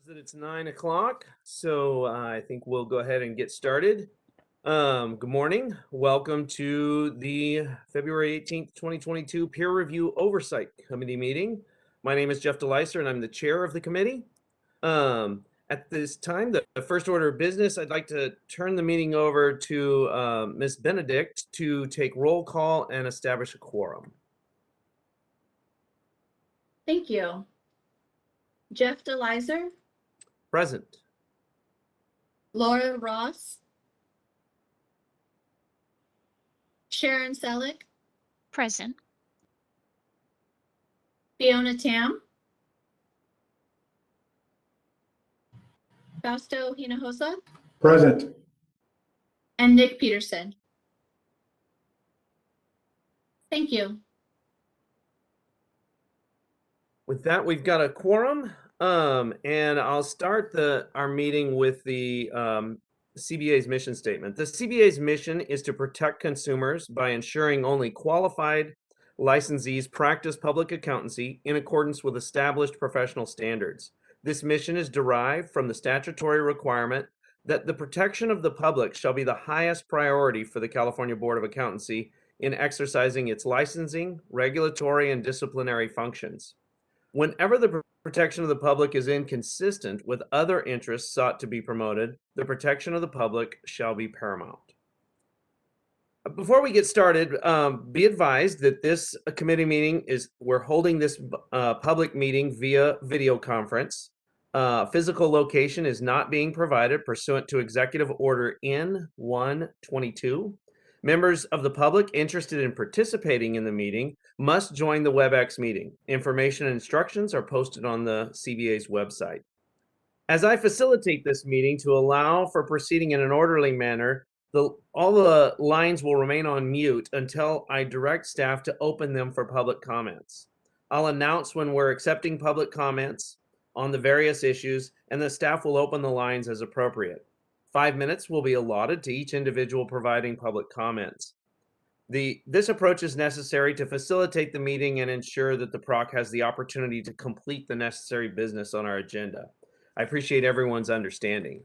That it's 9 o'clock, so I think we'll go ahead and get started. Good morning. Welcome to the February 18th, 2022 Peer Review Oversight Committee meeting. My name is Jeff DeLeiser, and I'm the chair of the committee. At this time, the first order of business, I'd like to turn the meeting over to Ms. Benedict to take roll call and establish a quorum. Thank you. Jeff DeLeiser, Present. Laura Ross, Sharon Selleck, Present. Fiona Tam, Fausto Hinojosa, Present. and Nick Peterson. Thank you. With that, we've got a quorum, and I'll start our meeting with the CBA's mission statement. The CBA's mission is to protect consumers by ensuring only qualified licensees practice public accountancy in accordance with established professional standards. This mission is derived from the statutory requirement that the protection of the public shall be the highest priority for the California Board of Accountancy in exercising its licensing, regulatory, and disciplinary functions. Whenever the protection of the public is inconsistent with other interests sought to be promoted, the protection of the public shall be paramount. Before we get started, be advised that this committee meeting we're holding this public meeting via video conference. Physical location is not being provided pursuant to Executive Order N-122. Members of the public interested in participating in the meeting must join the WebEx meeting. Information and instructions are posted on the CBA's website. As I facilitate this meeting to allow for proceeding in an orderly manner, all the lines will remain on mute until I direct staff to open them for public comments. I'll announce when we're accepting public comments on the various issues, and the staff will open the lines as appropriate. 5 minutes will be allotted to each individual providing public comments. This approach is necessary to facilitate the meeting and ensure that the PROC has the opportunity to complete the necessary business on our agenda. I appreciate everyone's understanding.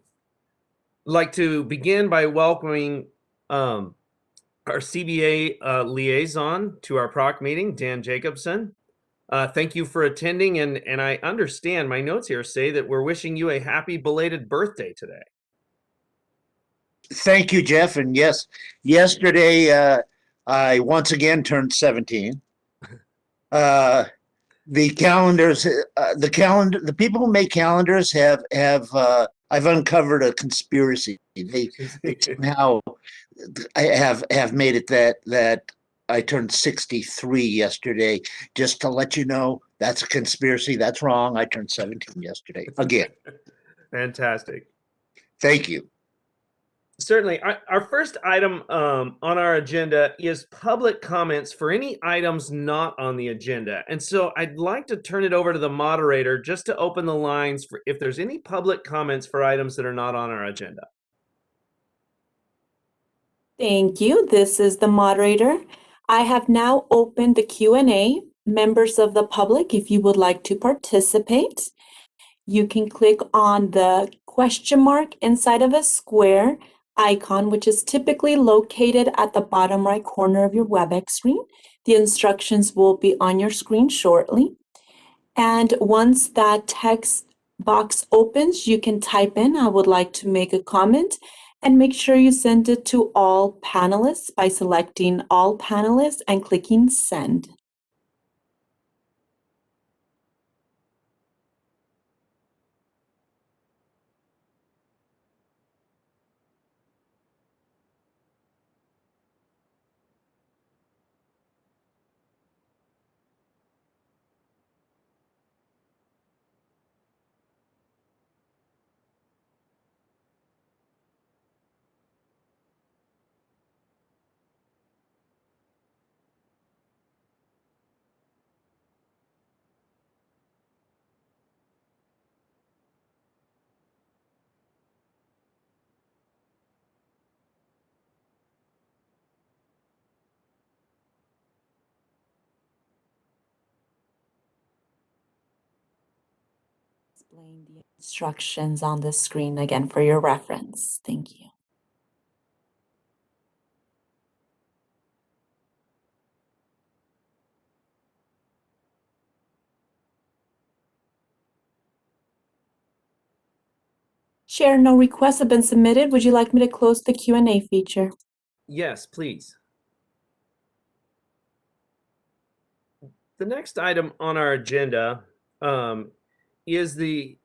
I'd like to begin by welcoming our CBA liaison to our PROC meeting, Dan Jacobson. Thank you for attending, and I understand my notes here say that we're wishing you a happy belated birthday today. Thank you, Jeff. And yes, yesterday I once again turned 17. The calendars, the people who make calendars have I've uncovered a conspiracy. They somehow have made it that I turned 63 yesterday. Just to let you know, that's a conspiracy. That's wrong. I turned 17 yesterday again. Fantastic. Thank you. Certainly. Our first item on our agenda is public comments for any items not on the agenda. And so I'd like to turn it over to the moderator just to open the lines for if there's any public comments for items that are not on our agenda. Thank you. This is the moderator. I have now opened the Q&A. Members of the public, if you would like to participate, you can click on the question mark inside of a square icon, which is typically located at the bottom right corner of your WebEx screen. The instructions will be on your screen shortly. And once that text box opens, you can type in, I would like to make a comment, and make sure you send it to all panelists by selecting all panelists and clicking send. explain the instructions on the screen again for your reference. Thank you. Sharon, no requests have been submitted. Would you like me to close the Q&A feature? Yes, please. The next item on our agenda is the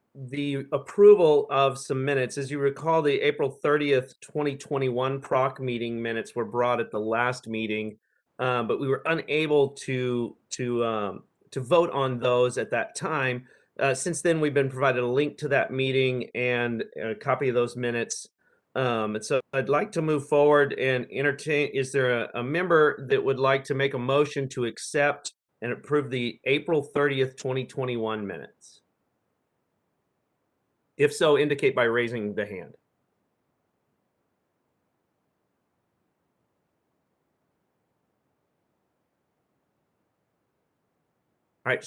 approval of some minutes. As you recall, the April 30th, 2021 PROC meeting minutes were brought at the last meeting, but we were unable to vote on those at that time. Since then, we've been provided a link to that meeting and a copy of those minutes. And so I'd like to move forward and entertain. Is there a member that would like to make a motion to accept and approve the April 30th, 2021 minutes? If so, indicate by raising the hand. All right,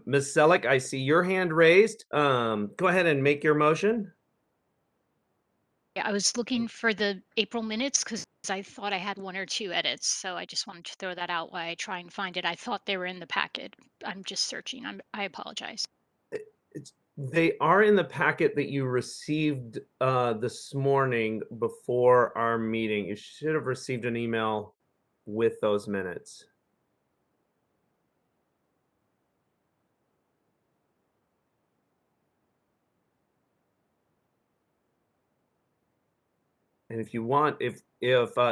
Ms. Selleck, I see your hand raised. Go ahead and make your motion. Yeah, I was looking for the April minutes because I thought I had one or two edits. So I just wanted to throw that out while I try and find it. I thought they were in the packet. I'm just searching. I apologize. They are in the packet that you received this morning before our meeting. You should have received an email with those minutes. And if you want, if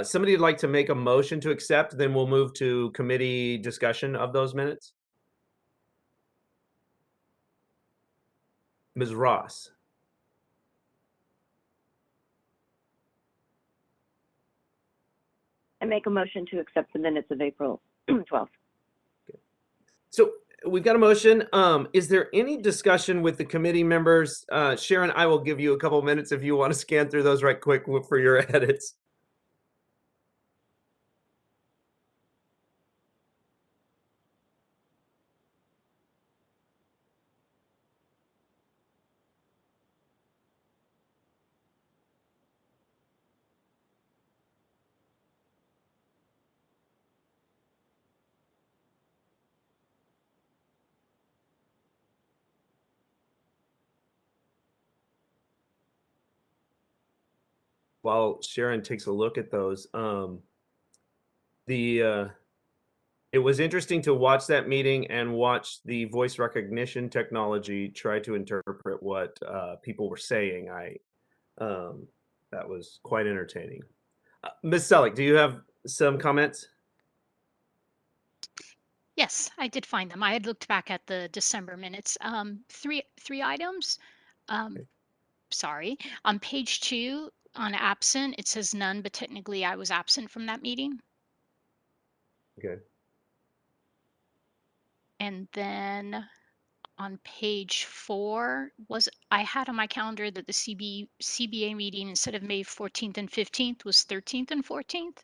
somebody would like to make a motion to accept, then we'll move to committee discussion of those minutes. Ms. Ross. I make a motion to accept the minutes of April 12th. So we've got a motion. Is there any discussion with the committee members? Sharon, I will give you a couple minutes if you want to scan through those right quick for your edits. While Sharon takes a look at those, it was interesting to watch that meeting and watch the voice recognition technology try to interpret what people were saying. That was quite entertaining. Ms. Selleck, do you have some comments? Yes, I did find them. I had looked back at the December minutes. Three items. Okay. Sorry. On page 2 on absent, it says none, but technically I was absent from that meeting. Okay. And then on page 4 I had on my calendar that the CBA meeting instead of May 14th and 15th was 13th and 14th.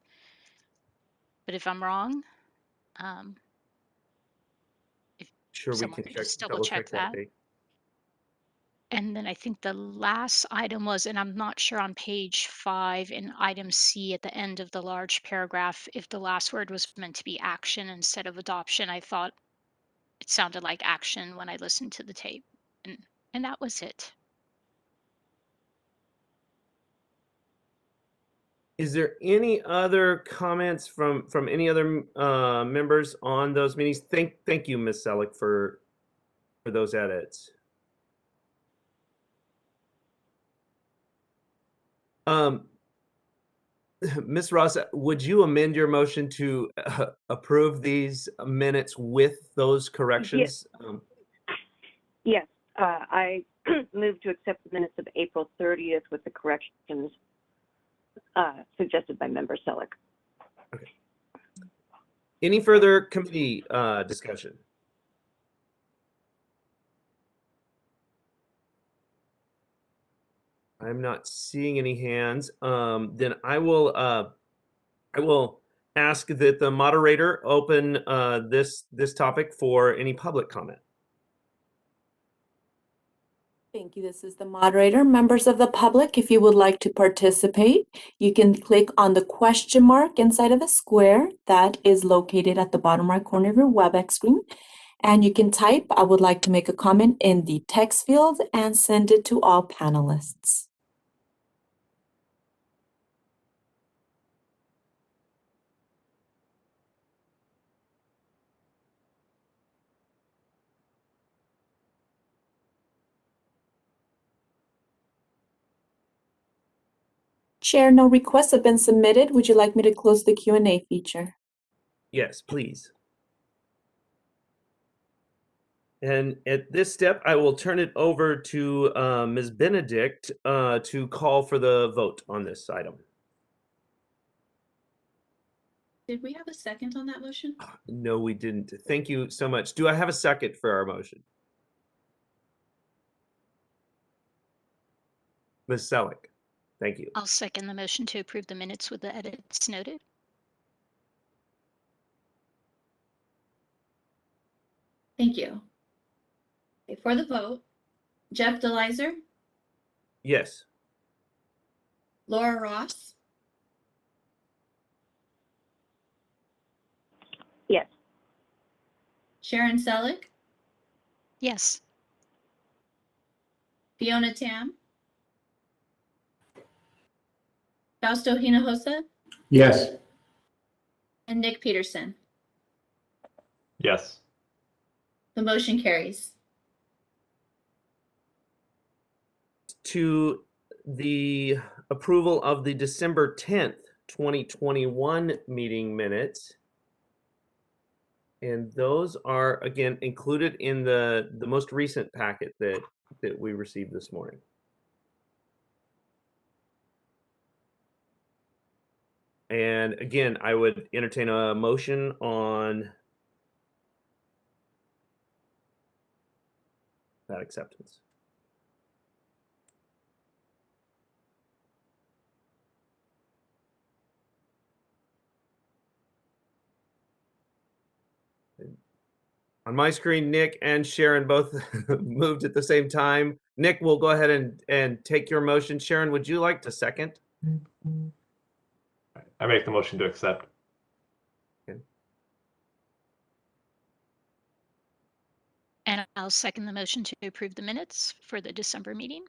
But if I'm wrong, if Sure, we someone can could check, just double double check check that that. date. And then I think the last item was, and I'm not sure on page 5 in item C at the end of the large paragraph, if the last word was meant to be action instead of adoption. I thought it sounded like action when I listened to the tape. And that was it. Is there any other comments from any other members on those meetings? Thank you, Ms. Selleck, for those edits. Ms. Ross, would you amend your motion to approve these minutes with those corrections? Yes, I move to accept the minutes of April 30th with the corrections suggested by Member Selleck. Okay. Any further committee discussion? I'm not seeing any hands. Then I will ask that the moderator open this topic for any public comment. Thank you. This is the moderator. Members of the public, if you would like to participate, you can click on the question mark inside of the square that is located at the bottom right corner of your WebEx screen. And you can type, I would like to make a comment in the text field and send it to all panelists. Chair, no requests have been submitted. Would you like me to close the Q&A feature? Yes, please. And at this step, I will turn it over to Ms. Benedict to call for the vote on this item. Did we have a second on that motion? No, we didn't. Thank you so much. Do I have a second for our motion? Ms. Selleck, thank you. I'll second the motion to approve the minutes with the edits noted. Thank you. Okay, for the vote, Jeff DeLizer, Yes. Laura Ross, Yes. Sharon Selleck, Yes. Fiona Tam, Fausto Hinojosa, Yes. and Nick Peterson. Yes. The motion carries. To the approval of the December 10th, 2021 meeting minutes. And those are, again, included in the most recent packet that we received this morning. And again, I would entertain a motion on that acceptance. On my screen, Nick and Sharon both moved at the same time. Nick, we'll go ahead and take your motion. Sharon, would you like to second? I make the motion to accept. And I'll second the motion to approve the minutes for the December meeting.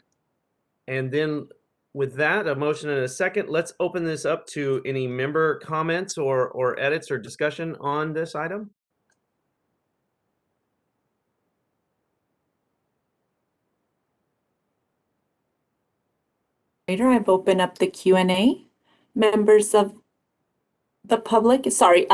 And then with that, a motion and a second, let's open this up to any member comments or edits or discussion on this item. Later, I've opened up the Q&A. Members of the public, sorry,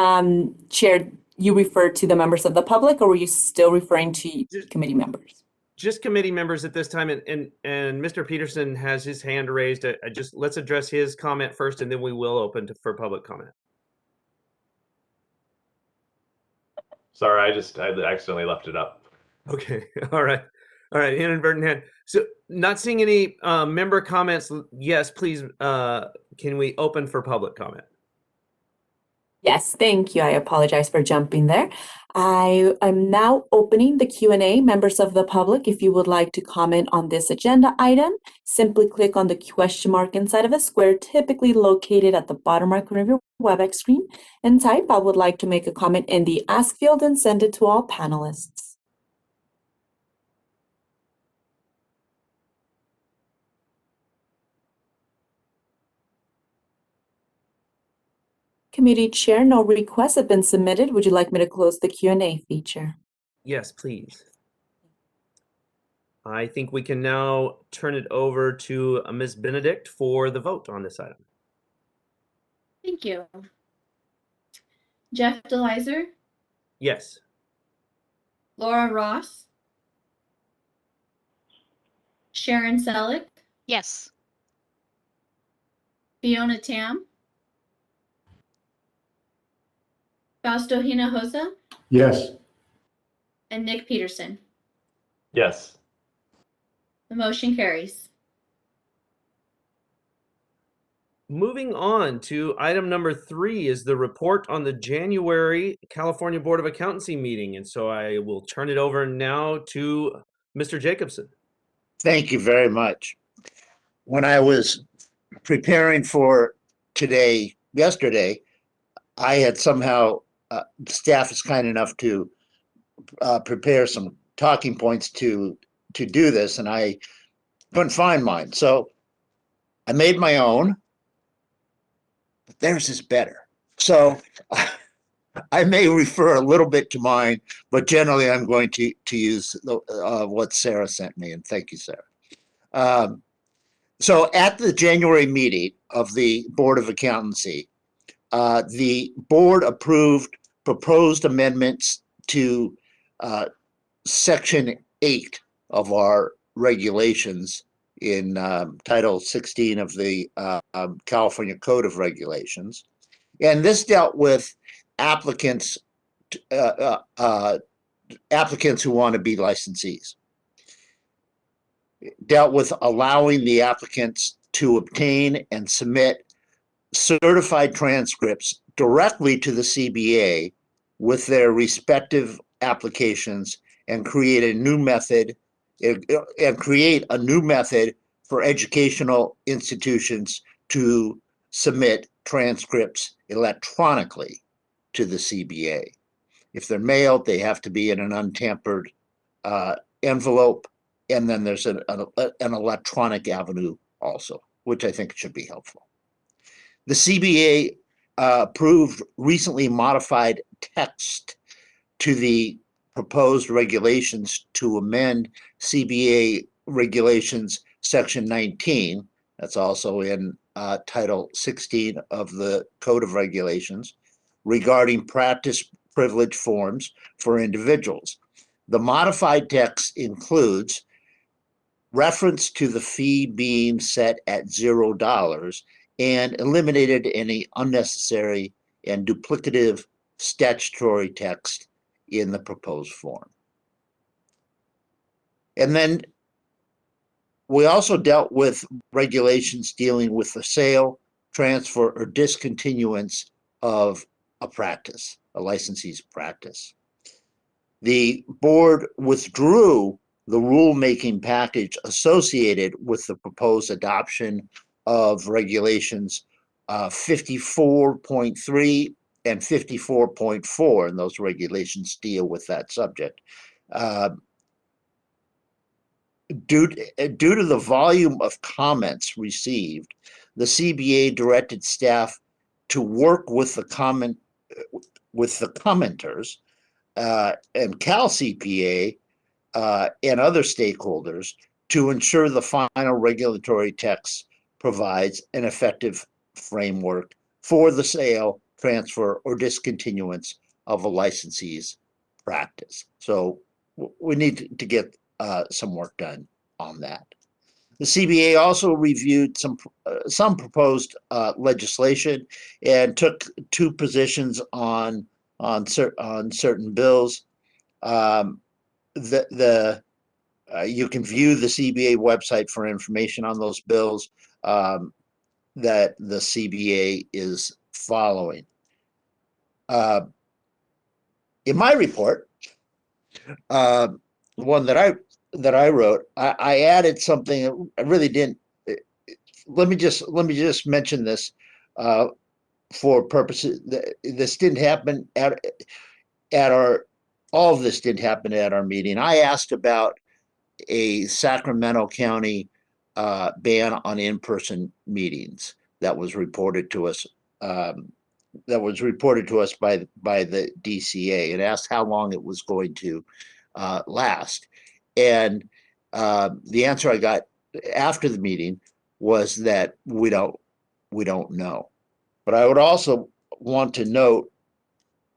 Chair, you referred to the members of the public, or were you still referring to committee members? Just committee members at this time, and Mr. Peterson has his hand raised. Let's address his comment first, and then we will open for public comment. Sorry, I accidentally left it up. Okay, all right, inadvertent hand. So, not seeing any member comments. Yes, please. Can we open for public comment? Yes, thank you. I apologize for jumping there. I am now opening the Q&A. Members of the public, if you would like to comment on this agenda item, simply click on the question mark inside of a square, typically located at the bottom right corner of your WebEx screen, and type, I would like to make a comment in the ask field and send it to all panelists. Committee Chair, no requests have been submitted. Would you like me to close the Q&A feature? Yes, please. I think we can now turn it over to Ms. Benedict for the vote on this item. Thank you. Jeff DeLizer, Yes. Laura Ross, Sharon Selleck, Yes. Fiona Tam, Fausto Hinojosa, Yes. and Nick Peterson. Yes. The motion carries. Moving on to item number 3 is the report on the January California Board of Accountancy meeting. And so I will turn it over now to Mr. Jacobson. Thank you very much. When I was preparing for yesterday, I had somehow, staff is kind enough to prepare some talking points to do this, and I couldn't find mine. So I made my own, but theirs is better. So I may refer a little bit to mine, but generally I'm going to use what Sarah sent me, and thank you, Sarah. So at the January meeting of the Board of Accountancy, the board approved proposed amendments to Section 8 of our regulations in Title 16 of the California Code of Regulations. And this dealt with applicants applicants who want to be licensees. It dealt with allowing the applicants to obtain and submit certified transcripts directly to the CBA with their respective applications and create a new method for educational institutions to submit transcripts electronically to the CBA. If they're mailed, they have to be in an untampered envelope, and then there's an electronic avenue also, which I think should be helpful. The CBA approved recently modified text to the proposed regulations to amend CBA regulations section 19. That's also in Title 16 of the Code of Regulations regarding practice privilege forms for individuals. The modified text includes reference to the fee being set at $0 and eliminated any unnecessary and duplicative statutory text in the proposed form. And then we also dealt with regulations dealing with the sale, transfer, or discontinuance of a practice, a licensee's practice. The board withdrew the rulemaking package associated with the proposed adoption of regulations 54.3 and 54.4, and those regulations deal with that subject. Due to the volume of comments received, the CBA directed staff to work with the commenters and Cal CPA and other stakeholders to ensure the final regulatory text provides an effective framework for the sale, transfer, or discontinuance of a licensee's practice. So we need to get some work done on that. The CBA also reviewed some proposed legislation and took two positions on certain bills. You can view the CBA website for information on those bills that the CBA is following. In my report, the one that I wrote, I added something. I really didn't. Let me just mention this for purposes. This didn't happen at our. All of this didn't happen at our meeting. I asked about a Sacramento County ban on in-person meetings that was reported to us. That was reported to us by the DCA, and asked how long it was going to last. And the answer I got after the meeting was that we don't know. But I would also want to note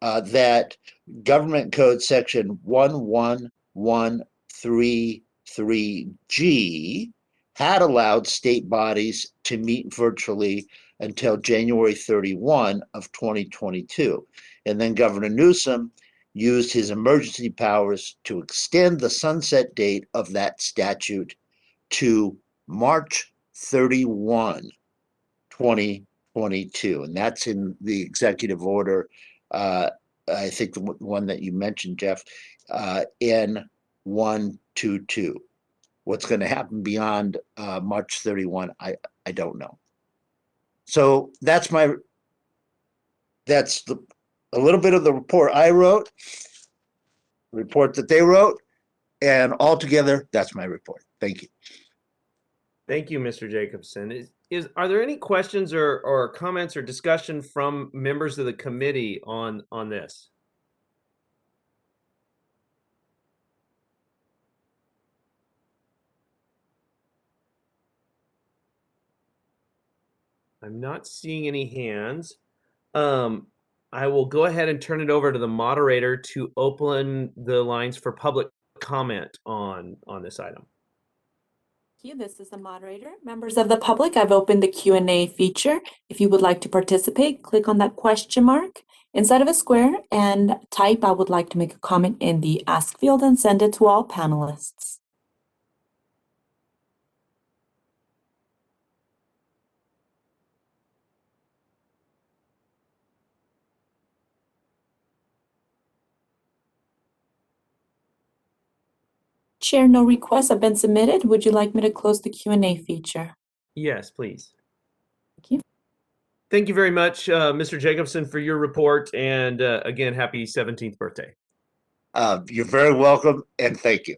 that Government Code Section 1113(3)G had allowed state bodies to meet virtually until January 31 of 2022. And then Governor Newsom used his emergency powers to extend the sunset date of that statute to March 31, 2022. And that's in the executive order, I think the one that you mentioned, Jeff, N122, what's going to happen beyond March 31, I don't know. So that's a little bit of the report I wrote, report that they wrote, and altogether, that's my report. Thank you. Thank you, Mr. Jacobson. Are there any questions or comments or discussion from members of the committee on this? I'm not seeing any hands. I will go ahead and turn it over to the moderator to open the lines for public comment on this item. Thank you. This is the moderator. Members of the public, I've opened the Q&A feature. If you would like to participate, click on that question mark inside of a square and type "I would like to make a comment" in the ask field and send it to all panelists. Chair, no requests have been submitted. Would you like me to close the Q&A feature? Yes, please. Thank you. Thank you very much, Mr. Jacobson, for your report. And again, happy 17th birthday. You're very welcome, and thank you.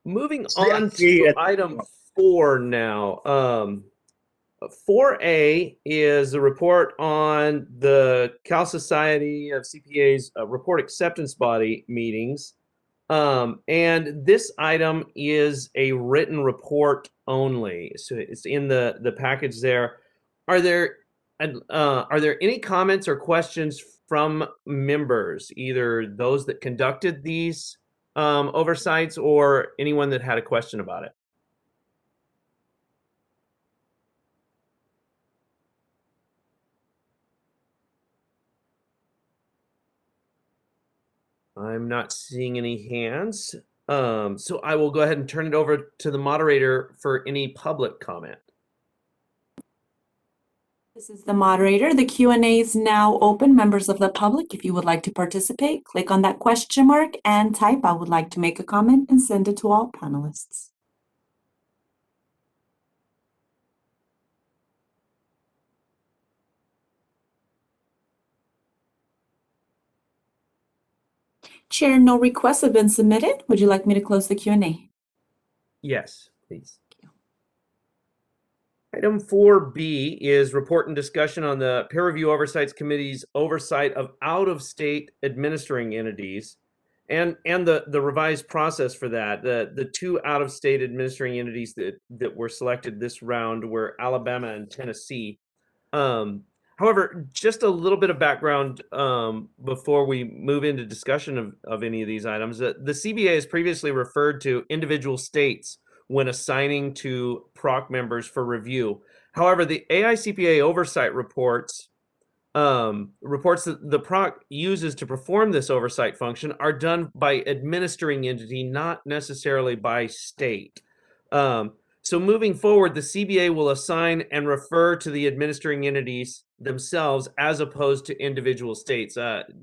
Moving See- on see to it. item 4 now. 4A is a report on the Cal Society of CPAs report acceptance body meetings. And this item is a written report only. So it's in the package there. Are there any comments or questions from members, either those that conducted these oversights or anyone that had a question about it? I'm not seeing any hands. So I will go ahead and turn it over to the moderator for any public comment. This is the moderator. The Q&A is now open. Members of the public, if you would like to participate, click on that question mark and type "I would like to make a comment" and send it to all panelists. Chair, no requests have been submitted. Would you like me to close the Q&A? Yes, please. Item 4B is report and discussion on the Peer Review Oversights Committee's oversight of out-of-state administering entities and the revised process for that. The two out-of-state administering entities that were selected this round were Alabama and Tennessee. However, just a little bit of background before we move into discussion of any of these items. The CBA has previously referred to individual states when assigning to PROC members for review. However, the AICPA oversight reports that the PROC uses to perform this oversight function are done by administering entity, not necessarily by state. So moving forward, the CBA will assign and refer to the administering entities themselves as opposed to individual states.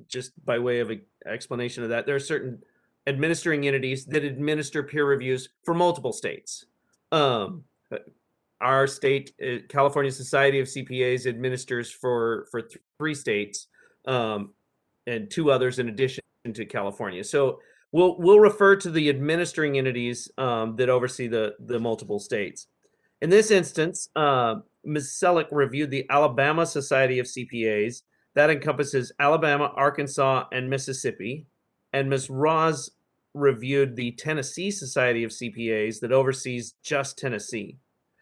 Just by way of an explanation of that, there are certain administering entities that administer peer reviews for multiple states. Our state, California Society of CPAs, administers for 3 states and 2 others in addition to California. So we'll refer to the administering entities that oversee the multiple states. In this instance, Ms. Selleck reviewed the Alabama Society of CPAs. That encompasses Alabama, Arkansas, and Mississippi. And Ms. Roz reviewed the Tennessee Society of CPAs that oversees just Tennessee.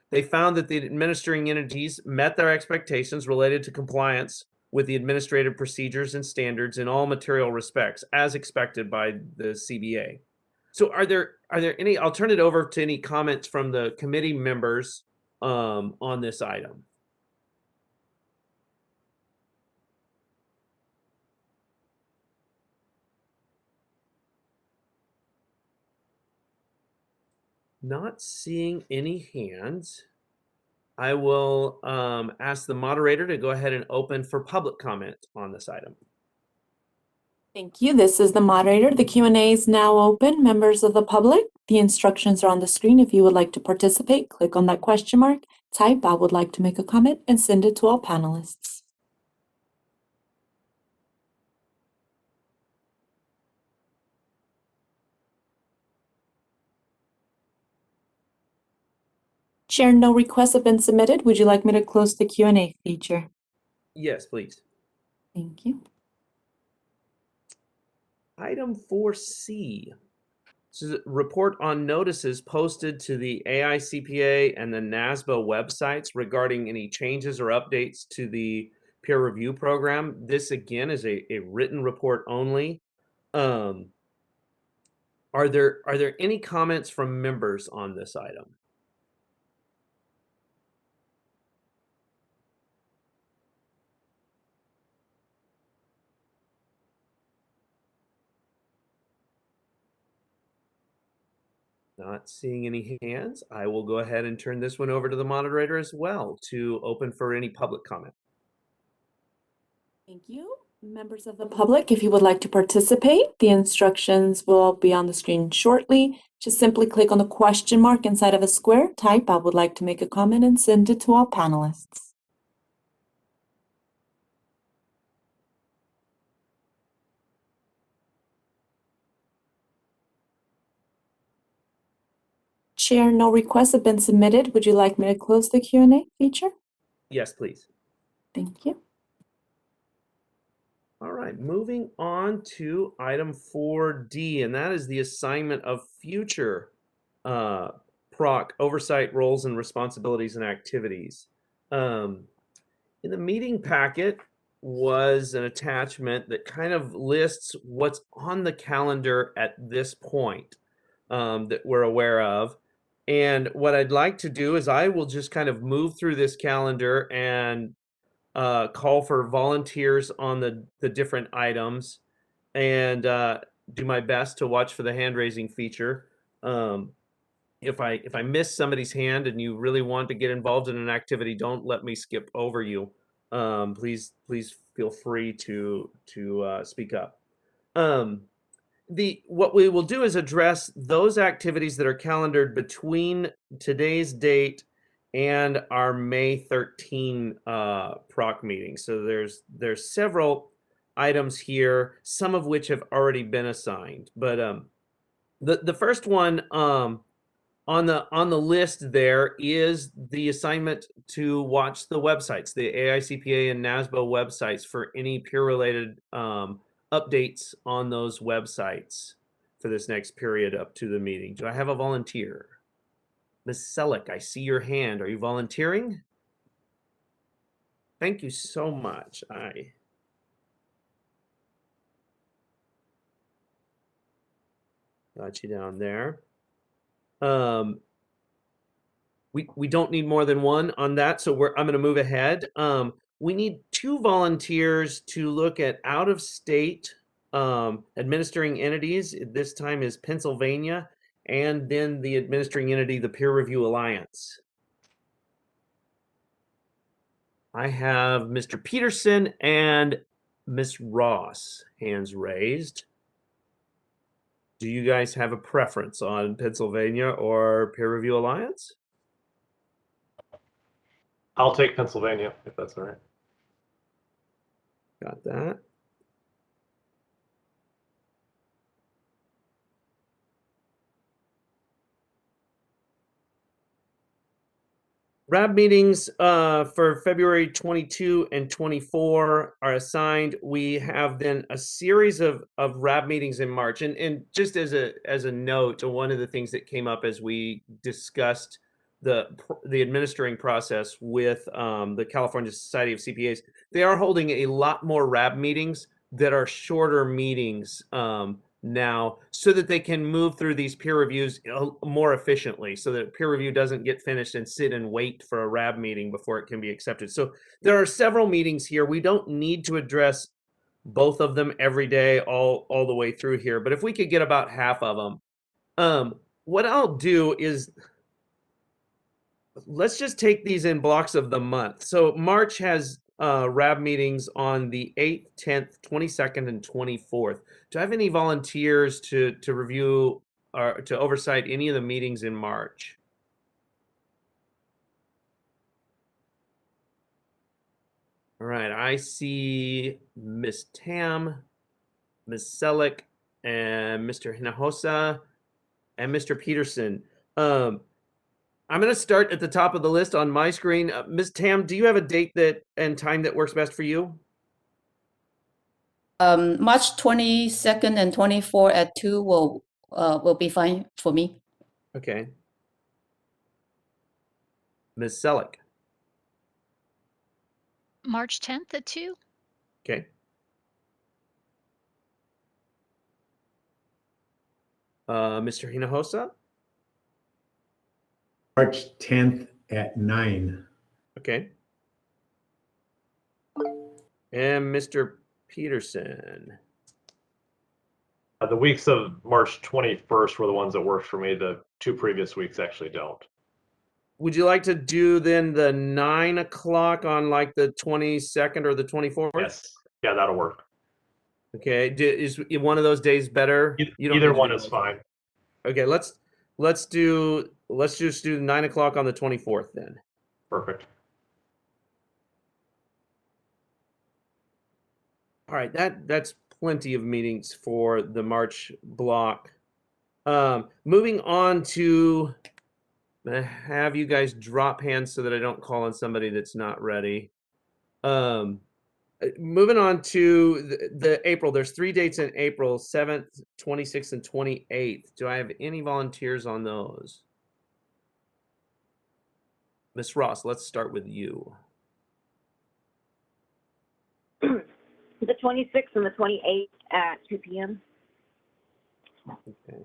They found that the administering entities met their expectations related to compliance with the administrative procedures and standards in all material respects, as expected by the CBA. So are there any, I'll turn it over to any comments from the committee members on this item. Not seeing any hands. I will ask the moderator to go ahead and open for public comment on this item. Thank you. This is the moderator. The Q&A is now open. Members of the public, The instructions are on the screen. If you would like to participate, click on that question mark, type "I would like to make a comment," and send it to all panelists. Chair, no requests have been submitted. Would you like me to close the Q&A feature? Yes, please. Thank you. Item 4C. This is a report on notices posted to the AICPA and the NASBA websites regarding any changes or updates to the peer review program. This again is a written report only. Are there any comments from members on this item? Not seeing any hands, I will go ahead and turn this one over to the moderator as well to open for any public comment. Thank you. Members of the public, if you would like to participate, the instructions will be on the screen shortly. Just simply click on the question mark inside of a square, type "I would like to make a comment," and send it to all panelists. Chair, no requests have been submitted. Would you like me to close the Q&A feature? Yes, please. Thank you. All right, moving on to item 4D, and that is the assignment of future PROC oversight roles and responsibilities and activities. In the meeting packet was an attachment that kind of lists what's on the calendar at this point that we're aware of. And what I'd like to do is I will just kind of move through this calendar and call for volunteers on the different items and do my best to watch for the hand raising feature. If I miss somebody's hand and you really want to get involved in an activity, don't let me skip over you. Please feel free to speak up. What we will do is address those activities that are calendared between today's date and our May 13 PROC meeting. So there's several items here, some of which have already been assigned. But the first one on the list there is the assignment to watch the websites, the AICPA and NASBA websites for any peer-related updates on those websites for this next period up to the meeting. Do I have a volunteer? Ms. Selleck, I see your hand. Are you volunteering? Thank you so much. I got you down there. We don't need more than one on that, so I'm going to move ahead. We need 2 volunteers to look at out-of-state administering entities. This time is Pennsylvania, and then the administering entity, the Peer Review Alliance. I have Mr. Peterson and Ms. Ross, hands raised. Do you guys have a preference on Pennsylvania or Peer Review Alliance? I'll take Pennsylvania if that's all right. Got that. RAB meetings for February 22 and 24 are assigned. We have then a series of RAB meetings in March. And just as a note, one of the things that came up as we discussed the administering process with the California Society of CPAs, they are holding a lot more RAB meetings that are shorter meetings now, so that they can move through these peer reviews more efficiently, so that peer review doesn't get finished and sit and wait for a RAB meeting before it can be accepted. So there are several meetings here. We don't need to address both of them every day all the way through here, but if we could get about half of them. What I'll do is let's just take these in blocks of the month. So March has RAB meetings on the 8th, 10th, 22nd, and 24th. Do I have any volunteers to review or to oversight any of the meetings in March? All right, I see Miss Tam, Ms. Selick, and Mr. Hinojosa, and Mr. Peterson. I'm going to start at the top of the list on my screen. Ms. Tam, do you have a date that and time that works best for you? March 22nd and 24 at 2 will be fine for me. Okay. Ms. Selick. March 10th at 2? Okay. Mr. Hinojosa. March 10th at 9. Okay. And Mr. Peterson. The weeks of March 21st were the ones that worked for me. The 2 previous weeks actually don't. Would you like to do then the 9 o'clock on like the 22nd or the 24th? Yes. Yeah, that'll work. Okay. Is one of those days better? You don't Either need to one do is both. fine. Okay, let's just do 9 o'clock on the 24th then. Perfect. All right, that's plenty of meetings for the March block. Moving on to have you guys drop hands so that I don't call on somebody that's not ready. Moving on to the April, there's 3 dates in April, 7th, 26th, and 28th. Do I have any volunteers on those? Miss Ross, let's start with you. The 26th and the 28th at 2 p.m. Okay.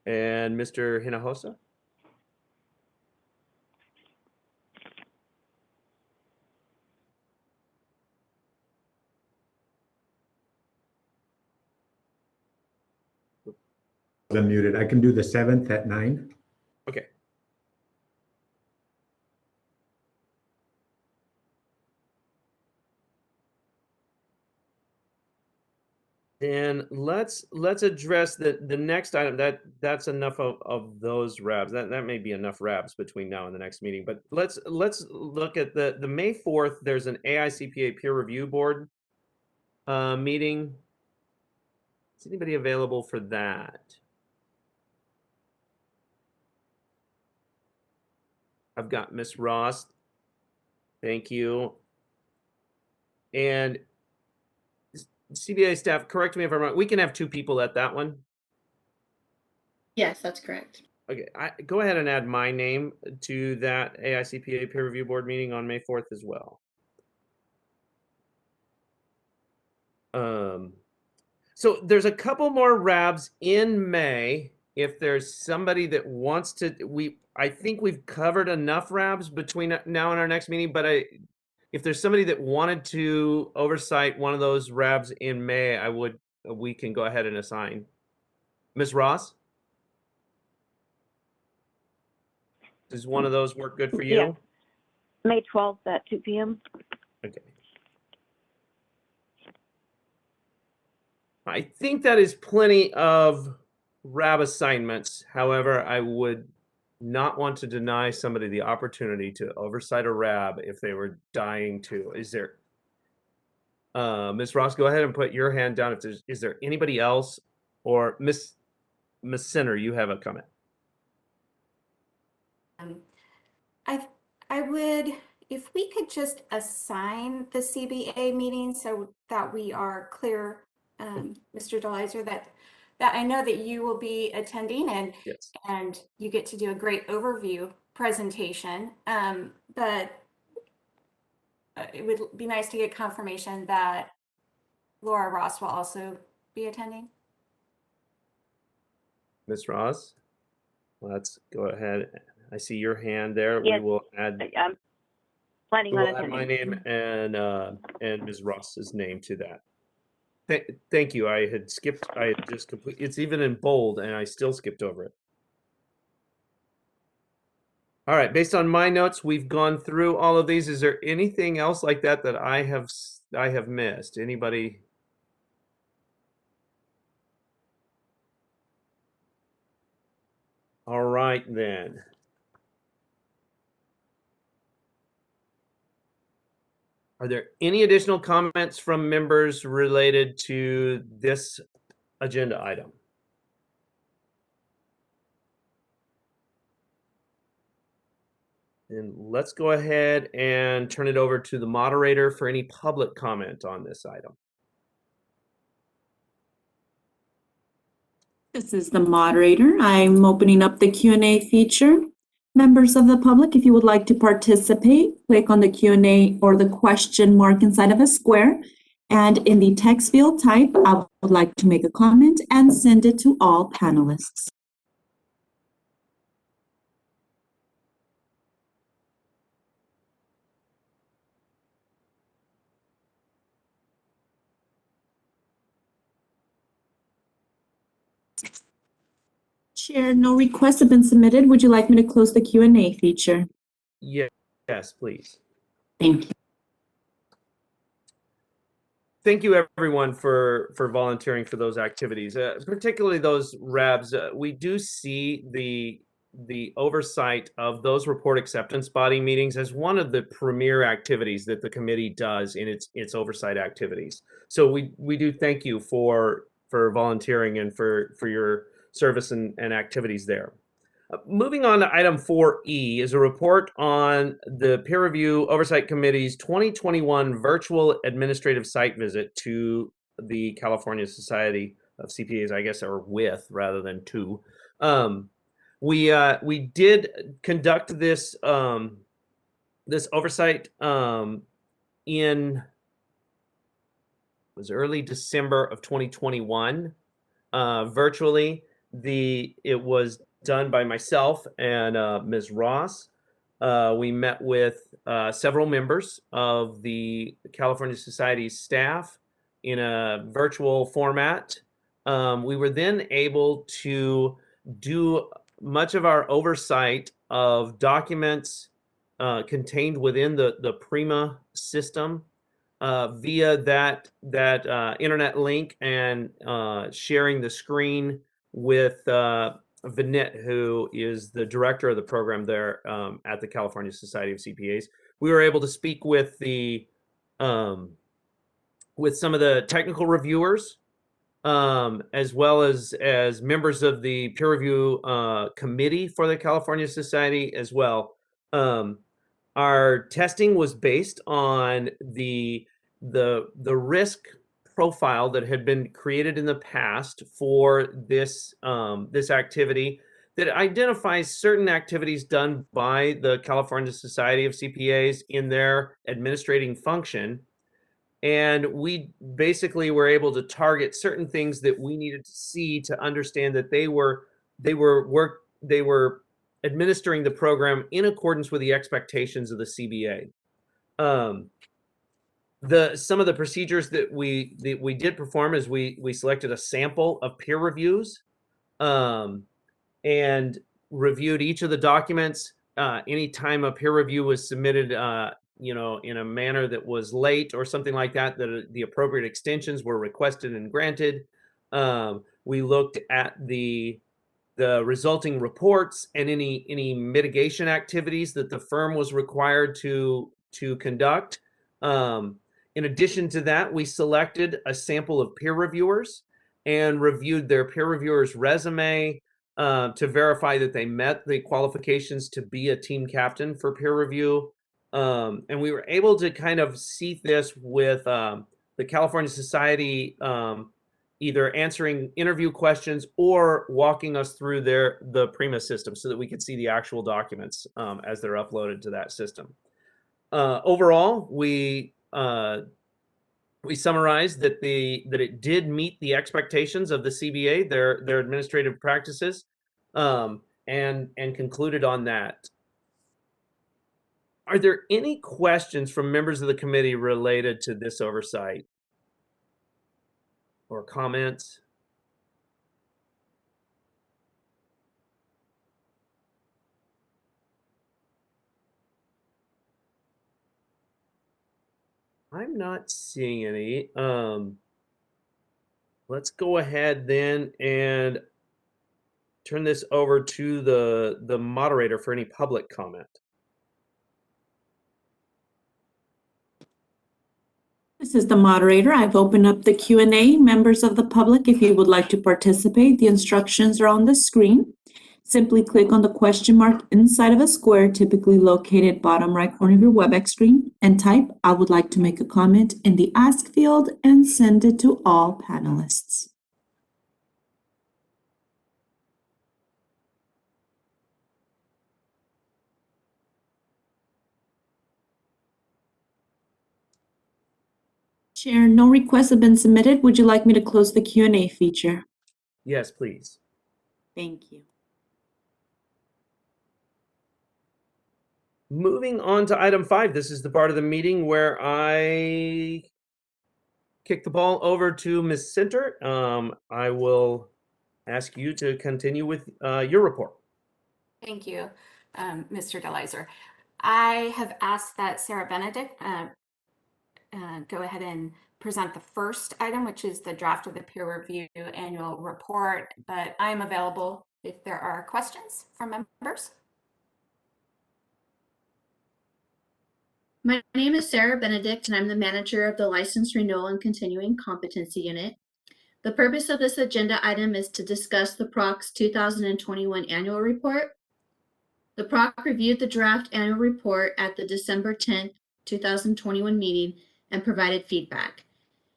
And Mr. Hinojosa? Unmuted. I can do the 7th at 9. Okay. And let's address the next item. That's enough of those RABs. That may be enough RABs between now and the next meeting. But let's look at the May 4th. There's an AICPA peer review board meeting. Is anybody available for that? I've got Miss Ross. Thank you. And CBA staff, correct me if I'm wrong. We can have 2 people at that one. Yes, that's correct. Okay, go ahead and add my name to that AICPA peer review board meeting on May 4th as well. So there's a couple more RABs in May. If there's somebody that wants to, I think we've covered enough RABs between now and our next meeting, but if there's somebody that wanted to oversight one of those RABs in May, we can go ahead and assign. Ms. Ross? Does one of those work good for you? Yeah. May 12th at 2 p.m. Okay. I think that is plenty of RAB assignments. However, I would not want to deny somebody the opportunity to oversight a RAB if they were dying to. Is there, Ms. Ross, go ahead and put your hand down. Is there anybody else, or Ms. Sinner, you have a comment? I would, if we could just assign the CBA meeting so that we are clear, Mr. Delizer, that I know that you will be attending Yes. and you get to do a great overview presentation. But it would be nice to get confirmation that Laura Ross will also be attending. Ms. Ross, let's go ahead. I see your hand there. Yes. We will add. I'm planning on We'll add my attending. name and Ms. Ross's name to that. Thank you. I had just completely. It's even in bold, and I still skipped over it. All right. Based on my notes, we've gone through all of these. Is there anything else like that that I have missed? Anybody? right then. Are there any additional comments from members related to this agenda item? And let's go ahead and turn it over to the moderator for any public comment on this item. This is the moderator. I'm opening up the Q&A feature. Members of the public, if you would like to participate, click on the Q&A or the question mark inside of a square. And in the text field, type, I would like to make a comment and send it to all panelists. Chair, no requests have been submitted. Would you like me to close the Q&A feature? Yes, please. Thank you. Thank you, everyone, for volunteering for those activities, particularly those RABs. We do see the oversight of those report acceptance body meetings as one of the premier activities that the committee does in its oversight activities. So we do thank you for volunteering and for your service and activities there. Moving on to item 4E is a report on the Peer Review Oversight Committee's 2021 virtual administrative site visit to the California Society of CPAs, I guess, or with rather than to. We did conduct this this oversight in was early December of 2021 virtually. It was done by myself and Ms. Ross. We met with several members of the California Society's staff in a virtual format. We were then able to do much of our oversight of documents contained within the Prima system via that internet link and sharing the screen with Vinette, who is the director of the program there at the California Society of CPAs. We were able to speak with the with some of the technical reviewers, as well as members of the peer review committee for the California Society as well. Our testing was based on the risk profile that had been created in the past for this this activity that identifies certain activities done by the California Society of CPAs in their administrating function. And we basically were able to target certain things that we needed to see to understand that they were administering the program in accordance with the expectations of the CBA. Some of the procedures that we did perform is we selected a sample of peer reviews and reviewed each of the documents. Anytime a peer review was submitted, you know, in a manner that was late or something like that, that the appropriate extensions were requested and granted. We looked at the resulting reports and any mitigation activities that the firm was required to conduct. In addition to that, we selected a sample of peer reviewers and reviewed their peer reviewers' resume to verify that they met the qualifications to be a team captain for peer review. And we were able to kind of see this with the California Society either answering interview questions or walking us through the Prima system so that we could see the actual documents as they're uploaded to that system. Overall, we summarized that it did meet the expectations of the CBA, their administrative practices, and concluded on that. Are there any questions from members of the committee related to this oversight or comments? I'm not seeing any. Let's go ahead then and turn this over to the moderator for any public comment. This is the moderator. I've opened up the Q&A. Members of the public, if you would like to participate, the instructions are on the screen. Simply click on the question mark inside of a square, typically located bottom right corner of your WebEx screen, and type, "I would like to make a comment" in the Ask field and send it to all panelists. Chair, no requests have been submitted. Would you like me to close the Q&A feature? Yes, please. Thank you. Moving on to item 5. This is the part of the meeting where I kick the ball over to Ms. Center. I will ask you to continue with your report. Thank you, Mr. DeLizer. I have asked that Sarah Benedict go ahead and present the first item, which is the draft of the peer review annual report, but I am available if there are questions from members. My name is Sarah Benedict, and I'm the manager of the License Renewal and Continuing Competency Unit. The purpose of this agenda item is to discuss the PROC's 2021 annual report. The PROC reviewed the draft annual report at the December 10th, 2021 meeting and provided feedback.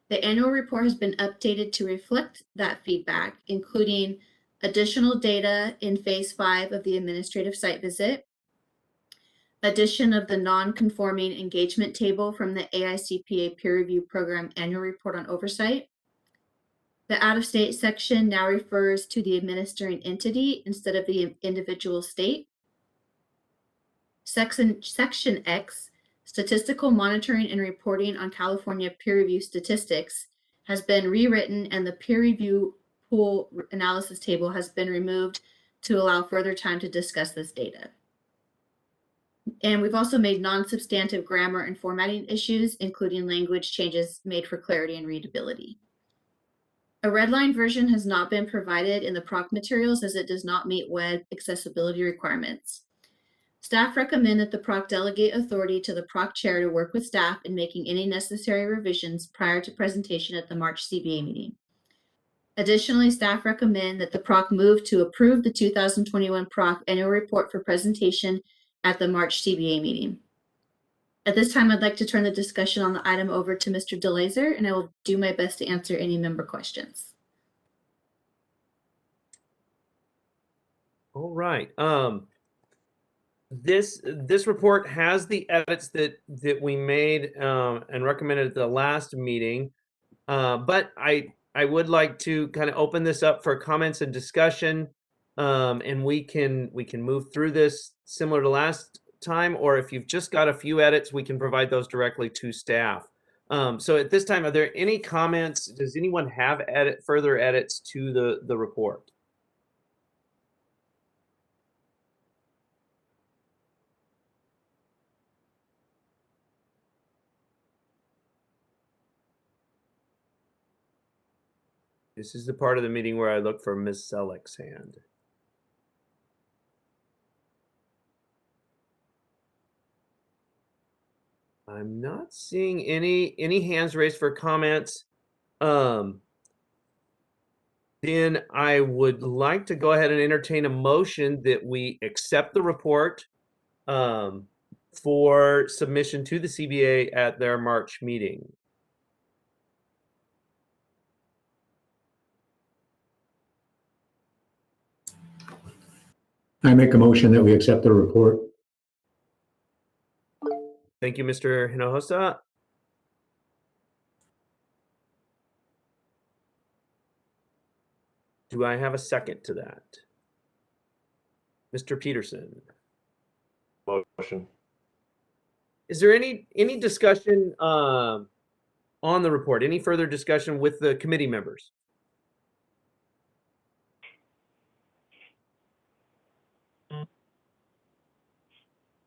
The annual report has been updated to reflect that feedback, including additional data in Phase 5 of the administrative site visit, addition of the non-conforming engagement table from the AICPA peer review program annual report on oversight. The out-of-state section now refers to the administering entity instead of the individual state. Section X, Statistical Monitoring and Reporting on California Peer Review Statistics, has been rewritten, and the peer review pool analysis table has been removed to allow further time to discuss this data. And we've also made non-substantive grammar and formatting issues, including language changes made for clarity and readability. A redline version has not been provided in the PROC materials as it does not meet web accessibility requirements. Staff recommend that the PROC delegate authority to the PROC chair to work with staff in making any necessary revisions prior to presentation at the March CBA meeting. Additionally, staff recommend that the PROC move to approve the 2021 PROC annual report for presentation at the March CBA meeting. At this time, I'd like to turn the discussion on the item over to Mr. DeLizer, and I will do my best to answer any member questions. All right. This report has the edits that we made and recommended at the last meeting, but I would like to kind of open this up for comments and discussion, and we can move through this similar to last time, or if you've just got a few edits, we can provide those directly to staff. So at this time, are there any comments? Does anyone have further edits to the report? This is the part of the meeting where I look for Ms. Selleck's hand. I'm not seeing any hands raised for comments. Then I would like to go ahead and entertain a motion that we accept the report for submission to the CBA at their March meeting. I make a motion that we accept the report. Thank you, Mr. Hinojosa. Do I have a second to that? Mr. Peterson. Motion. Is there any discussion on the report? Any further discussion with the committee members?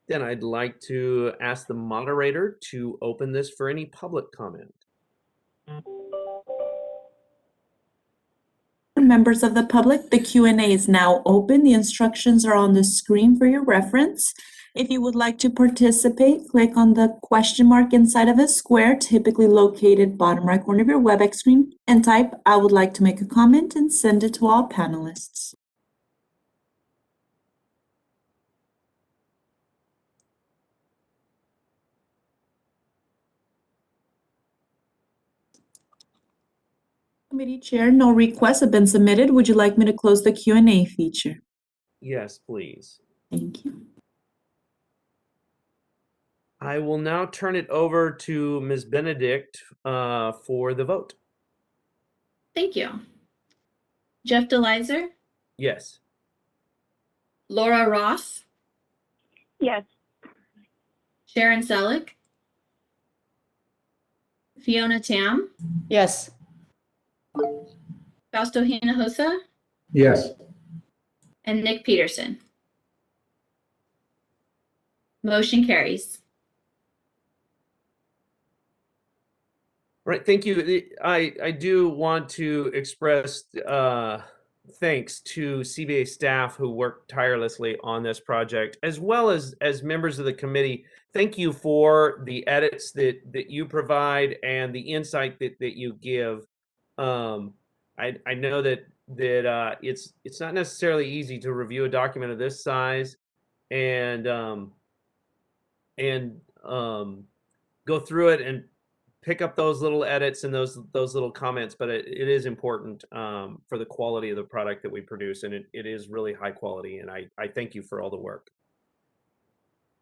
Then I'd like to ask the moderator to open this for any public comment. members of the public, the Q&A is now open. The instructions are on the screen for your reference. If you would like to participate, click on the question mark inside of a square, typically located bottom right corner of your WebEx screen, and type, "I would like to make a comment," and send it to all panelists. Committee Chair, no requests have been submitted. Would you like me to close the Q&A feature? Yes, please. Thank you. I will now turn it over to Ms. Benedict for the vote. Thank you. Jeff DeLizer, Yes. Laura Ross, Yes. Sharon Selleck, Fiona Tam, Yes. Fausto Hinojosa, Yes. and Nick Peterson. Motion carries. Right, thank you. I do want to express thanks to CBA staff who worked tirelessly on this project, as well as members of the committee. Thank you for the edits that you provide and the insight that you give. I know that it's not necessarily easy to review a document of this size and go through it and pick up those little edits and those little comments, but it is important for the quality of the product that we produce, and it is really high quality, and I thank you for all the work.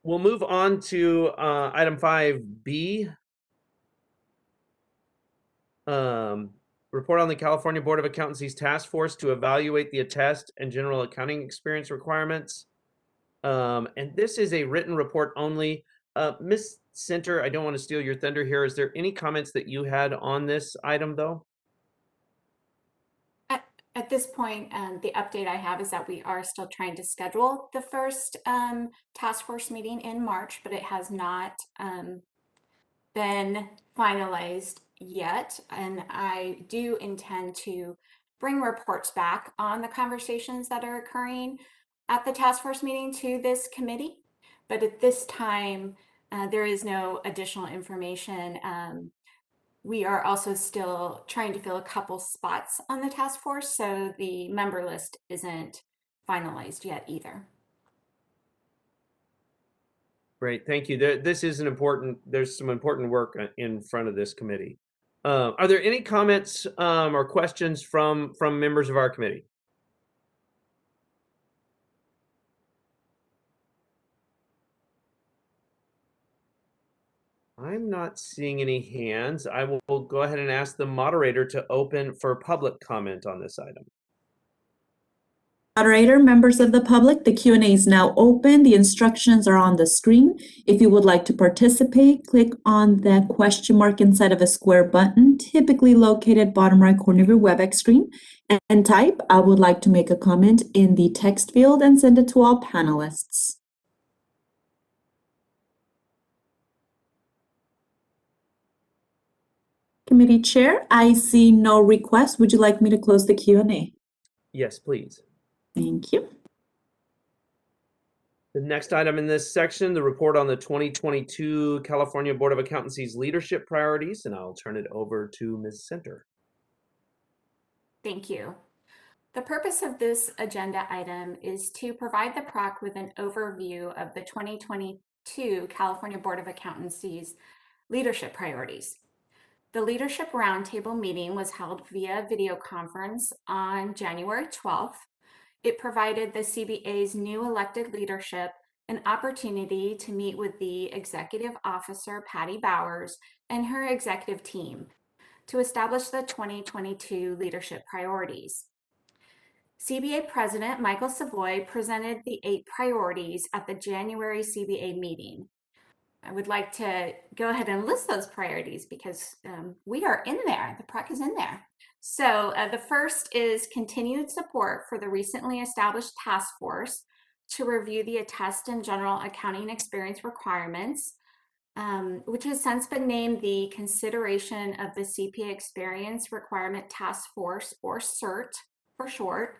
We'll move on to item 5B. Report on the California Board of Accountancy's task force to evaluate the attest and general accounting experience requirements. And this is a written report only. Ms. Center, I don't want to steal your thunder here. Is there any comments that you had on this item, though? At this point, the update I have is that we are still trying to schedule the first task force meeting in March, but it has not been finalized yet. And I do intend to bring reports back on the conversations that are occurring at the task force meeting to this committee. But at this time, there is no additional information. We are also still trying to fill a couple spots on the task force, so the member list isn't finalized yet either. Great, thank you. This is there's some important work in front of this committee. Are there any comments or questions from members of our committee? I'm not seeing any hands. I will go ahead and ask the moderator to open for public comment on this item. Moderator, members of the public, the Q&A is now open. The instructions are on the screen. If you would like to participate, click on the question mark inside of a square button, typically located bottom right corner of your WebEx screen, and type, "I would like to make a comment," in the text field and send it to all panelists. Committee Chair, I see no requests. Would you like me to close the Q&A? Yes, please. Thank you. The next item in this section, the report on the 2022 California Board of Accountancy's leadership priorities, and I'll turn it over to Ms. Center. Thank you. The purpose of this agenda item is to provide the PROC with an overview of the 2022 California Board of Accountancy's leadership priorities. The Leadership Roundtable meeting was held via video conference on January 12th. It provided the CBA's new elected leadership an opportunity to meet with the executive officer, Patty Bowers, and her executive team to establish the 2022 leadership priorities. CBA President Michael Savoy presented the 8 priorities at the January CBA meeting. I would like to go ahead and list those priorities because we are in there, the PROC is in there. So the first is continued support for the recently established task force to review the attest and general accounting experience requirements, which has since been named the Consideration of the CPA Experience Requirement Task Force, or CERT. for short.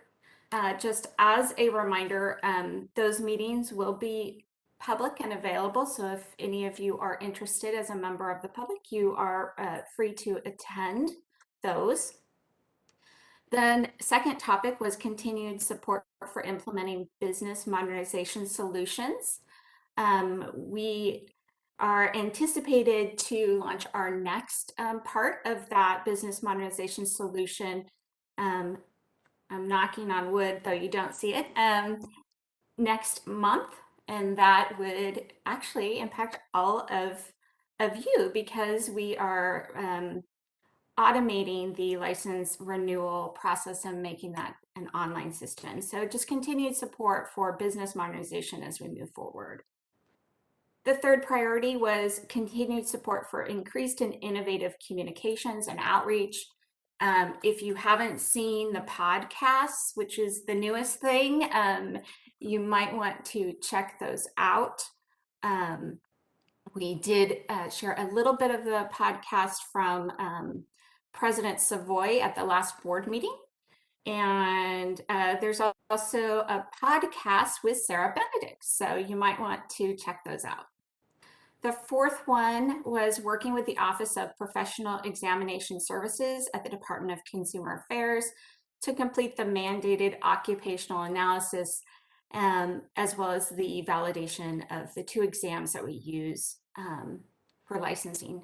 Just as a reminder, those meetings will be public and available. So if any of you are interested as a member of the public, you are free to attend those. Then second topic was continued support for implementing business modernization solutions. We are anticipated to launch our next part of that business modernization solution. I'm knocking on wood, though you don't see it, next month. And that would actually impact all of you because we are automating the license renewal process and making that an online system. So just continued support for business modernization as we move forward. The third priority was continued support for increased and innovative communications and outreach. If you haven't seen the podcasts, which is the newest thing, you might want to check those out. We did share a little bit of the podcast from President Savoy at the last board meeting. And there's also a podcast with Sarah Benedict, so you might want to check those out. The fourth one was working with the Office of Professional Examination Services at the Department of Consumer Affairs to complete the mandated occupational analysis, as well as the validation of the 2 exams that we use for licensing.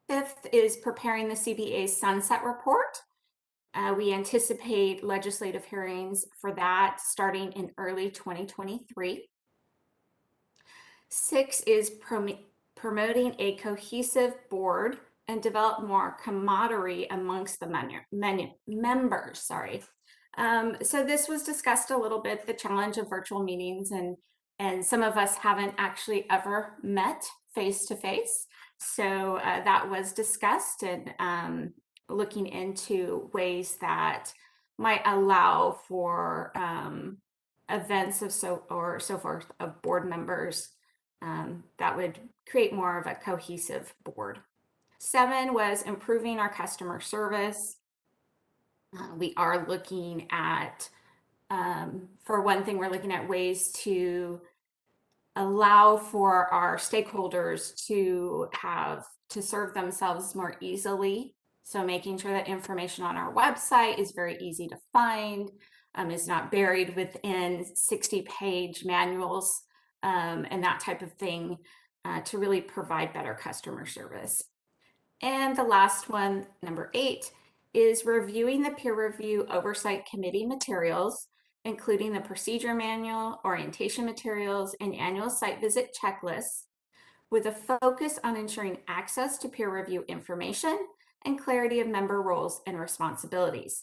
Fifth is preparing the CBA's sunset report. We anticipate legislative hearings for that starting in early 2023. 6 is promoting a cohesive board and develop more camaraderie amongst the members. So this was discussed a little bit, the challenge of virtual meetings, and some of us haven't actually ever met face to face. So that was discussed, and looking into ways that might allow for events of so forth of board members that would create more of a cohesive board. 7 was improving our customer service. We are looking at, for one thing, we're looking at ways to allow for our stakeholders to serve themselves more easily. So making sure that information on our website is very easy to find, is not buried within 60-page manuals, and that type of thing, to really provide better customer service. And the last one, number 8, is reviewing the peer review oversight committee materials, including the procedure manual, orientation materials, and annual site visit checklists, with a focus on ensuring access to peer review information and clarity of member roles and responsibilities.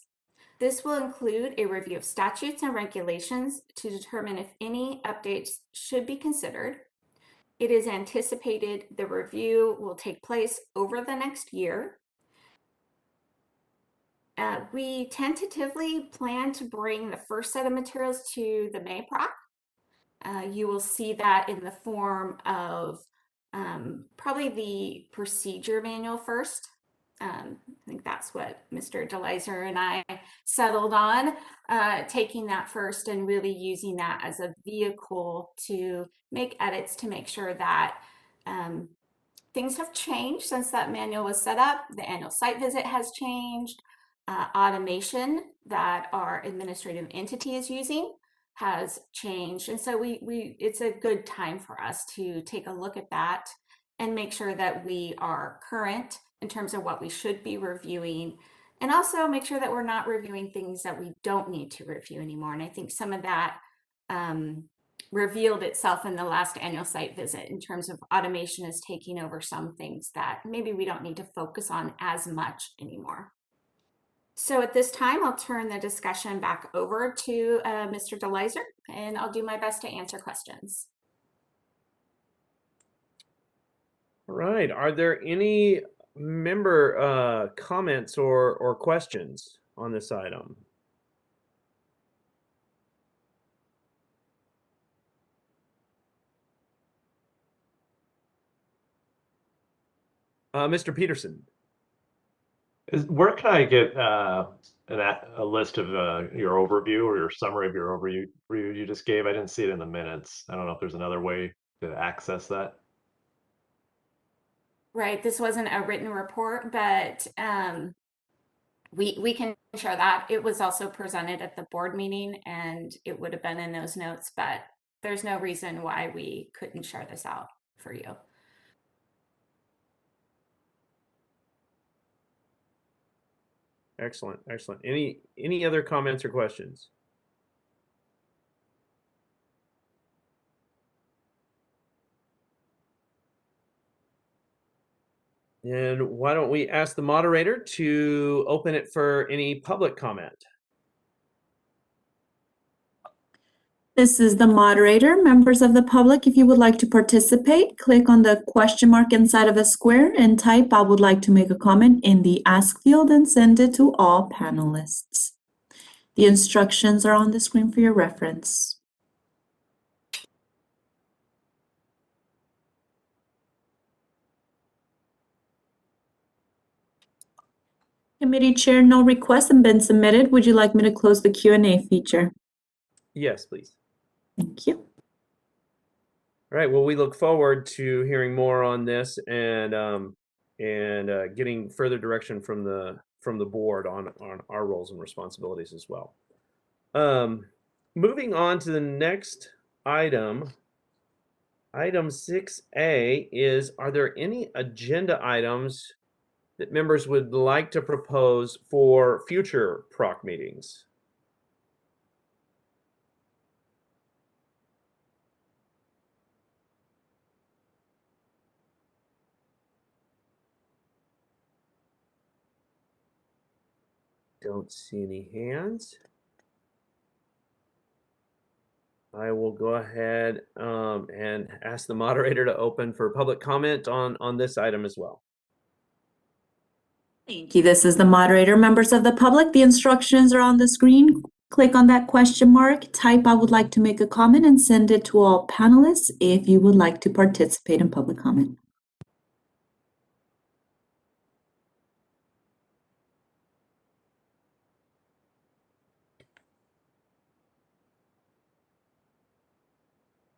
This will include a review of statutes and regulations to determine if any updates should be considered. It is anticipated the review will take place over the next year. We tentatively plan to bring the first set of materials to the May Proc. You will see that in the form of probably the procedure manual first. I think that's what Mr. DeLizer and I settled on, taking that first and really using that as a vehicle to make edits to make sure that things have changed since that manual was set up. The annual site visit has changed. Automation that our administrative entity is using has changed. And so it's a good time for us to take a look at that and make sure that we are current in terms of what we should be reviewing, and also make sure that we're not reviewing things that we don't need to review anymore. And I think some of that revealed itself in the last annual site visit in terms of automation is taking over some things that maybe we don't need to focus on as much anymore. So at this time, I'll turn the discussion back over to Mr. DeLizer, and I'll do my best to answer questions. All right. Are there any member comments or questions on this item? Mr. Peterson. Where can I get a list of your overview or your summary of your overview you just gave? I didn't see it in the minutes. I don't know if there's another way to access that. Right, this wasn't a written report, but we can share that. It was also presented at the board meeting and it would have been in those notes, but there's no reason why we couldn't share this out for you. Excellent, excellent. Any other comments or questions? And why don't we ask the moderator to open it for any public comment? This is the moderator. Members of the public, if you would like to participate, click on the question mark inside of a square and type "I would like to make a comment" in the ask field and send it to all panelists. The instructions are on the screen for your reference. Committee Chair, no requests have been submitted. Would you like me to close the Q&A feature? Yes, please. Thank you. All right. Well, we look forward to hearing more on this and getting further direction from the board on our roles and responsibilities as well. Moving on to the next item. Item 6A is, are there any agenda items that members would like to propose for future PROC meetings? Don't see any hands. I will go ahead and ask the moderator to open for public comment on this item as well. Thank you. This is the moderator. Members of the public, the instructions are on the screen. Click on that question mark, type "I would like to make a comment" and send it to all panelists if you would like to participate in public comment.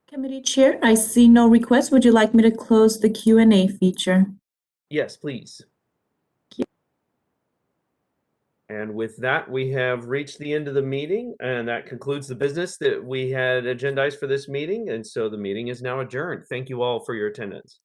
Committee Chair, I see no requests. Would you like me to close the Q&A feature? Yes, please. And with that, we have reached the end of the meeting, and that concludes the business that we had agendized for this meeting. And so the meeting is now adjourned. Thank you all for your attendance.